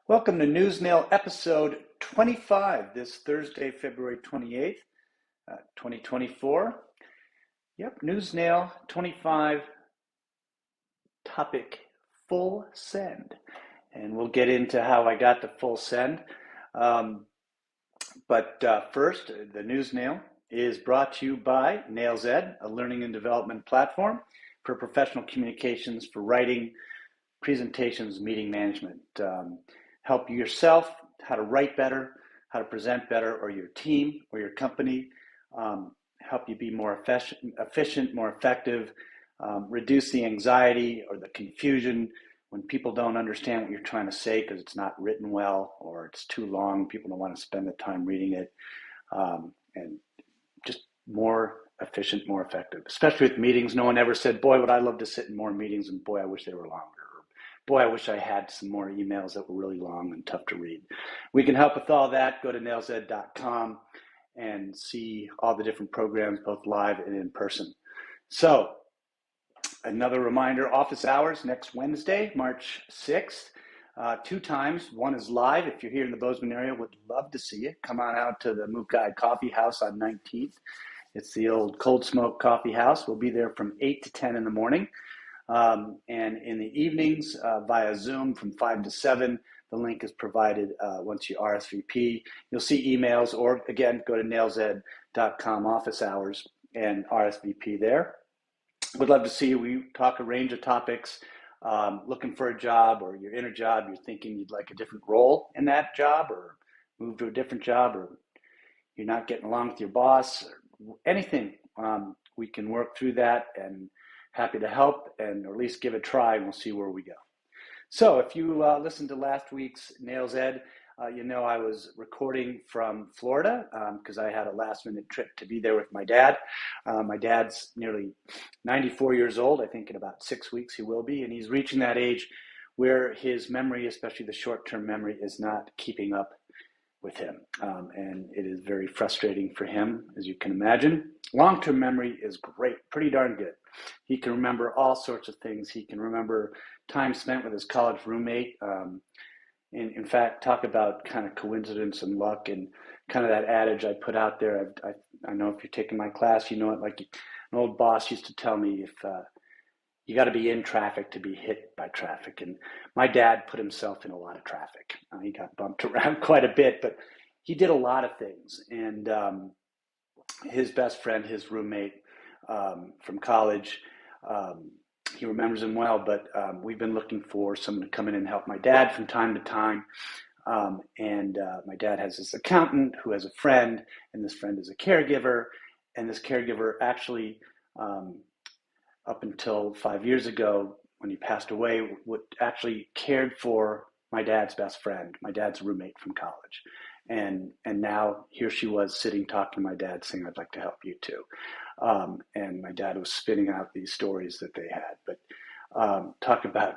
Welcome to NewsNale episode 25 this Thursday, February 28th, 2024. Yep, NewsNale 25 topic full send. And we'll get into how I got the full send. But first, the NewsNale is brought to you by Nails Ed, a learning and development platform for professional communications, for writing, presentations, meeting management. Help yourself how to write better, how to present better, or your team or your company, help you be more efficient, more effective, reduce the anxiety or the confusion when people don't understand what you're trying to say because it's not written well or it's too long. People don't want to spend the time reading it, and just more efficient, more effective, especially with meetings. No one ever said, boy, would I love to sit in more meetings, and boy, I wish they were longer. Boy, I wish I had some more emails that were really long and tough to read. We can help with all that. Go to nailsed.com and see all the different programs, both live and in person. So, another reminder, office hours next Wednesday, March 6th. Two times. One is live. If you're here in the Bozeman area, would love to see you. Come on out to the Mook Guide Coffee House on 19th. It's the old Cold Smoke Coffee House. We'll be there from 8 to 10 in the morning. And in the evenings via Zoom from 5 to 7, the link is provided once you RSVP. You'll see emails, or again, go to nailsed.com office hours and RSVP there. Would love to see you. We talk a range of topics, looking for a job, or you're in a job, you're thinking you'd like a different role in that job, or move to a different job, or you're not getting along with your boss, or anything. We can work through that, and happy to help, and or at least give it a try, and we'll see where we go. So if you listened to last week's Nails Ed, you know I was recording from Florida because I had a last-minute trip to be there with my dad. My dad's nearly 94 years old. I think in about 6 weeks he will be, and he's reaching that age where his memory, especially the short-term memory, is not keeping up with him, and it is very frustrating for him, as you can imagine. Long-term memory is great, pretty darn good. He can remember all sorts of things. He can remember time spent with his college roommate. In fact, talk about kind of coincidence and luck, and kind of that adage I put out there. I know if you're taking my class, you know it. Like an old boss used to tell me, if you got to be in traffic to be hit by traffic. And my dad put himself in a lot of traffic. He got bumped around quite a bit, but he did a lot of things. And his best friend, his roommate from college, he remembers him well, but we've been looking for someone to come in and help my dad from time to time. And my dad has this accountant who has a friend, and this friend is a caregiver. And this caregiver actually, up until 5 years ago, when he passed away, actually cared for my dad's best friend, my dad's roommate from college. And now here she was sitting talking to my dad saying, I'd like to help you too. And my dad was spinning out these stories that they had. But talk about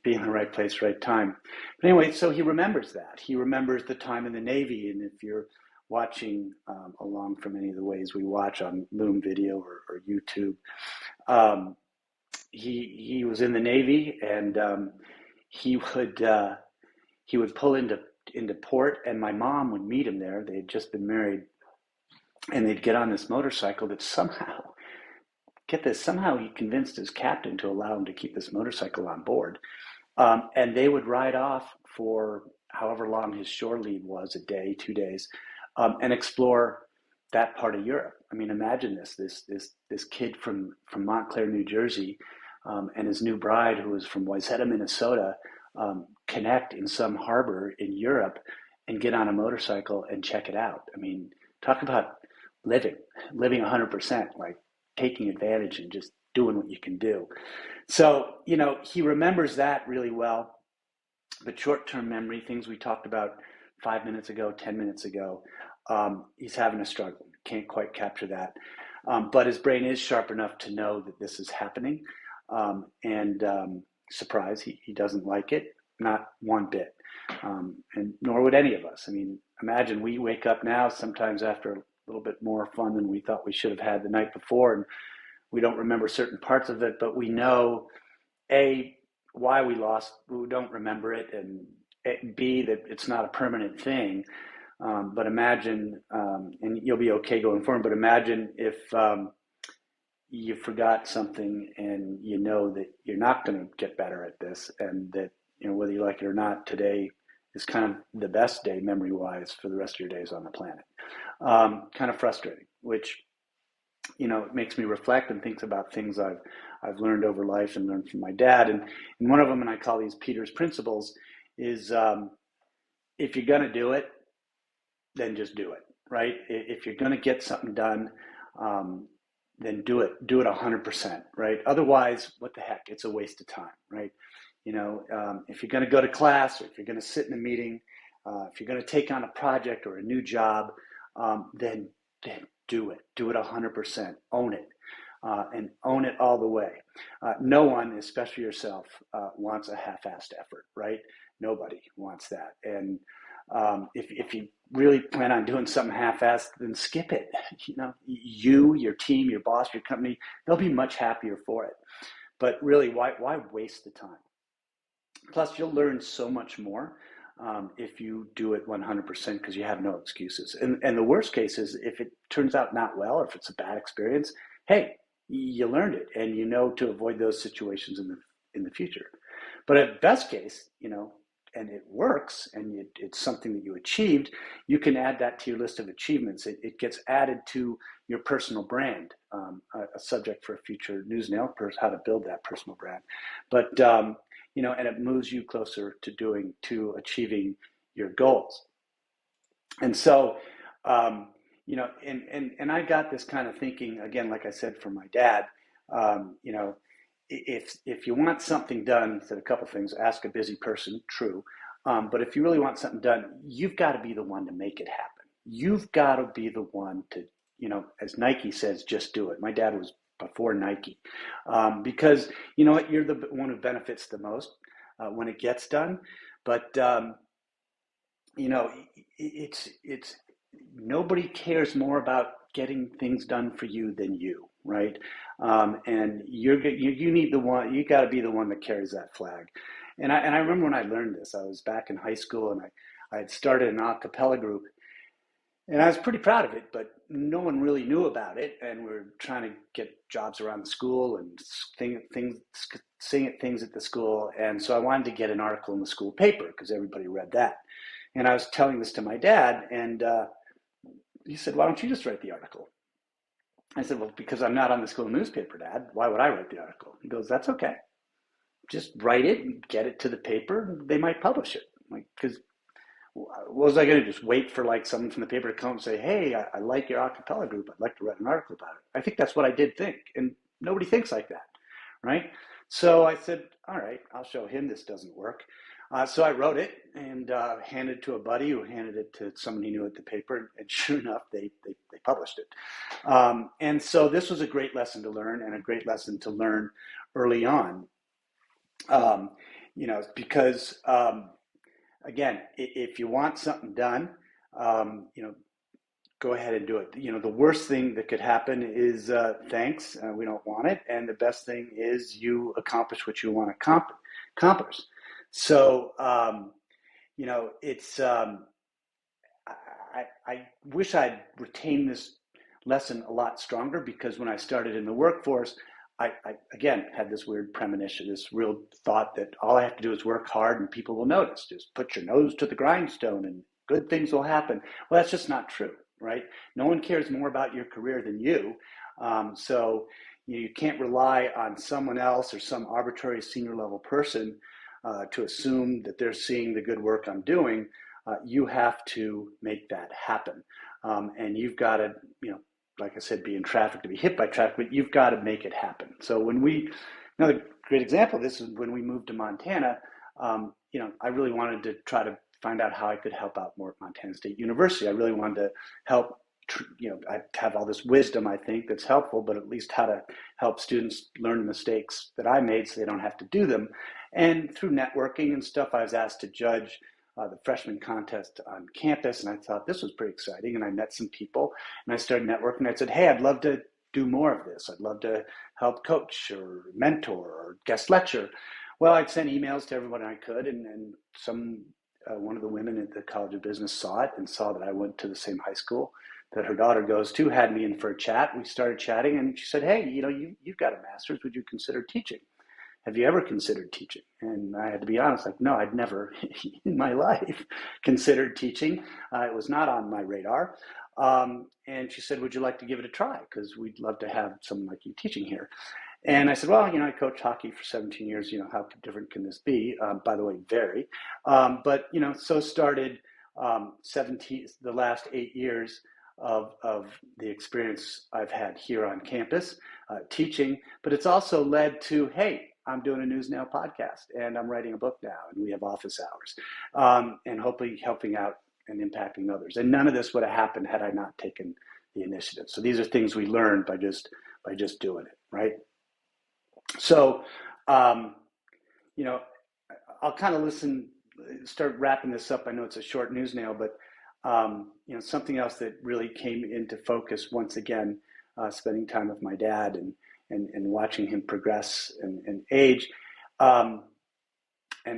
being in the right place, right time. But anyway, so he remembers that. He remembers the time in the Navy. And if you're watching along from any of the ways we watch on Loom Video or YouTube, he was in the Navy, and he would pull into port, and my mom would meet him there. They had just been married, and they'd get on this motorcycle that somehow, get this, somehow he convinced his captain to allow him to keep this motorcycle on board. And they would ride off for however long his shore leave was, a day, 2 days, and explore that part of Europe. I mean, imagine this kid from Montclair, New Jersey, and his new bride, who was from Wayzata, Minnesota, connect in some harbor in Europe and get on a motorcycle and check it out. I mean, talk about living 100%, like taking advantage and just doing what you can do. So, you know, he remembers that really well. But short-term memory, things we talked about 5 minutes ago, 10 minutes ago, he's having a struggle. Can't quite capture that. But his brain is sharp enough to know that this is happening. Surprise, he doesn't like it, not one bit. And nor would any of us. I mean, imagine we wake up now sometimes after a little bit more fun than we thought we should have had the night before, and we don't remember certain parts of it, but we know, why we lost, we don't remember it, and B, that it's not a permanent thing. But imagine, and you'll be okay going forward, but imagine if you forgot something and you know that you're not going to get better at this, and that, whether you like it or not, today is kind of the best day memory wise for the rest of your days on the planet. Kind of frustrating, which, it makes me reflect and think about things I've learned over life and learned from my dad. And one of them, and I call these Peter's principles, is if you're going to do it, then just do it, right? If you're going to get something done, then do it 100%, right? Otherwise, what the heck? It's a waste of time, right? If you're going to go to class, or if you're going to sit in a meeting, if you're going to take on a project or a new job, then do it 100%, own it, and own it all the way. No one, especially yourself, wants a half-assed effort, right? Nobody wants that. And if you really plan on doing something half-assed, then skip it. You, your team, your boss, your company, they'll be much happier for it. But really, why waste the time? Plus, you'll learn so much more if you do it 100%, because you have no excuses. And the worst case is if it turns out not well, or if it's a bad experience, hey, you learned it, and you know to avoid those situations in the future. But at best case, and it works, and it's something that you achieved, you can add that to your list of achievements. It gets added to your personal brand, a subject for a future NewsNale, how to build that personal brand. But and it moves you closer to achieving your goals. And so, and I got this kind of thinking, again, like I said, from my dad. If you want something done, said a couple things: ask a busy person, true. But if you really want something done, you've got to be the one to make it happen. You've got to be the one to, as Nike says, just do it. My dad was before Nike, because you know what, you're the one who benefits the most when it gets done. But it's nobody cares more about getting things done for you than you, right? And you need the one. You got to be the one that carries that flag. And I remember when I learned this, I was back in high school, and I had started an a cappella group, and I was pretty proud of it, but no one really knew about it. And we were trying to get jobs around the school and sing at things at the school. And so I wanted to get an article in the school paper because everybody read that. And I was telling this to my dad, and he said, "Why don't you just write the article?" I said, "Well, because I'm not on the school newspaper, Dad. Why would I write the article?" He goes, "That's okay. Just write it and get it to the paper, and they might publish it." Like, because what was I going to just wait for like someone from the paper to come and say, "Hey, I like your a cappella group. I'd like to write an article about it." I think that's what I did think, and nobody thinks like that, right? So I said, "All right, I'll show him this doesn't work." So I wrote it and handed it to a buddy who handed it to someone he knew at the paper, and sure enough, they published it. And so this was a great lesson to learn, and a great lesson to learn early on. Because again, if you want something done, go ahead and do it. The worst thing that could happen is thanks, we don't want it, and the best thing is you accomplish what you want to accomplish. So, it's, I wish I'd retained this lesson a lot stronger, because when I started in the workforce, I again had this weird premonition, this real thought that all I have to do is work hard and people will notice. Just put your nose to the grindstone and good things will happen. Well, that's just not true, right? No one cares more about your career than you. So you can't rely on someone else or some arbitrary senior level person to assume that they're seeing the good work I'm doing. You have to make that happen. And you've got to, like I said, be in traffic to be hit by traffic, but you've got to make it happen. So another great example of this is when we moved to Montana. I really wanted to try to find out how I could help out more at Montana State University. I really wanted to help. I have all this wisdom, I think, that's helpful, but at least how to help students learn the mistakes that I made so they don't have to do them. And through networking and stuff, I was asked to judge the freshman contest on campus, and I thought this was pretty exciting. And I met some people, and I started networking. I said, "Hey, I'd love to do more of this. I'd love to help coach or mentor or guest lecture." Well, I'd send emails to everyone I could, and some one of the women at the College of Business saw it and saw that I went to the same high school that her daughter goes to, had me in for a chat. We started chatting, and she said, hey, you've got a master's. Would you consider teaching? Have you ever considered teaching? And I had to be honest, like, no, I'd never in my life considered teaching. It was not on my radar. And she said, would you like to give it a try? Because we'd love to have someone like you teaching here. And I said, well, I coached hockey for 17 years. How different can this be? By the way, very. But, so started the last 8 years of the experience I've had here on campus teaching. But it's also led to, hey, I'm doing a NewsNale podcast, and I'm writing a book now, and we have office hours, and hopefully helping out and impacting others. And none of this would have happened had I not taken the initiative. So these are things we learned by just doing it, right? So, I'll kind of start wrapping this up. I know it's a short NewsNale, but something else that really came into focus once again, spending time with my dad and watching him progress and age, and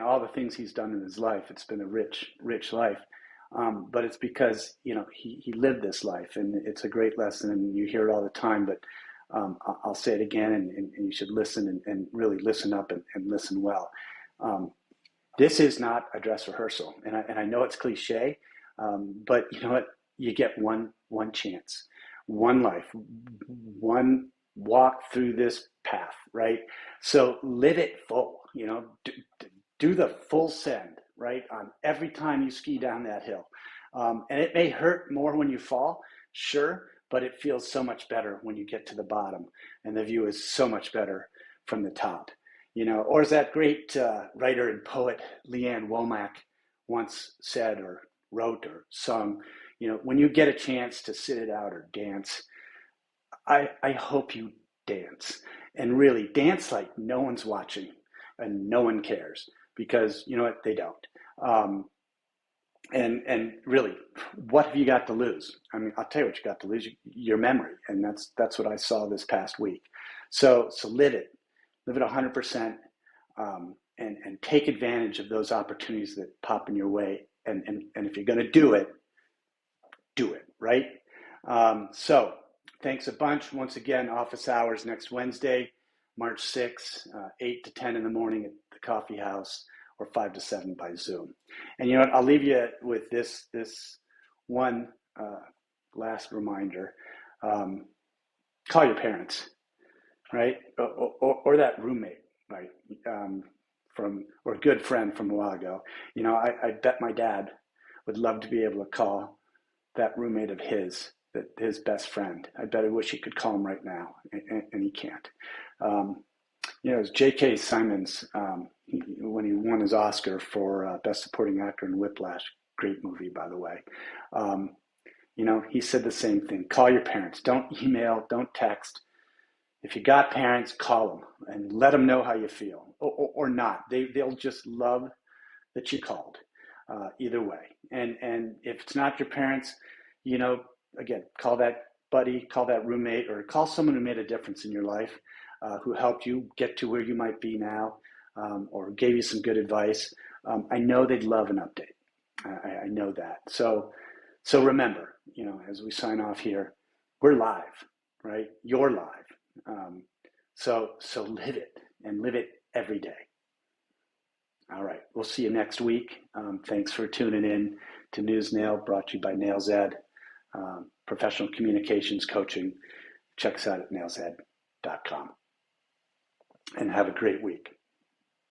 all the things he's done in his life. It's been a rich life, but it's because he lived this life, and it's a great lesson, and you hear it all the time. But I'll say it again, and you should listen and really listen up and listen well. This is not a dress rehearsal, and I know it's cliche, but you know what? You get one chance, one life, one walk through this path, right? So live it full, do the full send, right? On every time you ski down that hill. And it may hurt more when you fall, sure, but it feels so much better when you get to the bottom, and the view is so much better from the top, or as that great writer and poet Leanne Womack once said or wrote or sung, when you get a chance to sit it out or dance, I hope you dance, and really dance like no one's watching and no one cares, because you know what, they don't. And really, what have you got to lose? I mean, I'll tell you what you got to lose: your memory, and that's what I saw this past week. So live it 100%, and take advantage of those opportunities that pop in your way. And if you're going to do it, right? So thanks a bunch. Once again, office hours next Wednesday, March 6th, 8 to 10 in the morning at the coffee house, or 5 to 7 by Zoom. And you know what? I'll leave you with this one last reminder. Call your parents, right? Or that roommate, right? Or a good friend from a while ago. I bet my dad would love to be able to call that roommate of his best friend. I bet I wish he could call him right now, and he can't. As J.K. Simmons, when he won his Oscar for Best Supporting Actor in Whiplash, great movie, by the way, he said the same thing. Call your parents. Don't email, don't text. If you got parents, call them and let them know how you feel, or not. They'll just love that you called, either way. And if it's not your parents, again, call that buddy, call that roommate, or call someone who made a difference in your life, who helped you get to where you might be now, or gave you some good advice. I know they'd love an update. I know that. So remember, as we sign off here, we're live, right? You're live. So live it, and live it every day. All right, we'll see you next week. Thanks for tuning in to NewsNale, brought to you by NailsEd, professional communications coaching. Check us out at nailsed.com. And have a great week.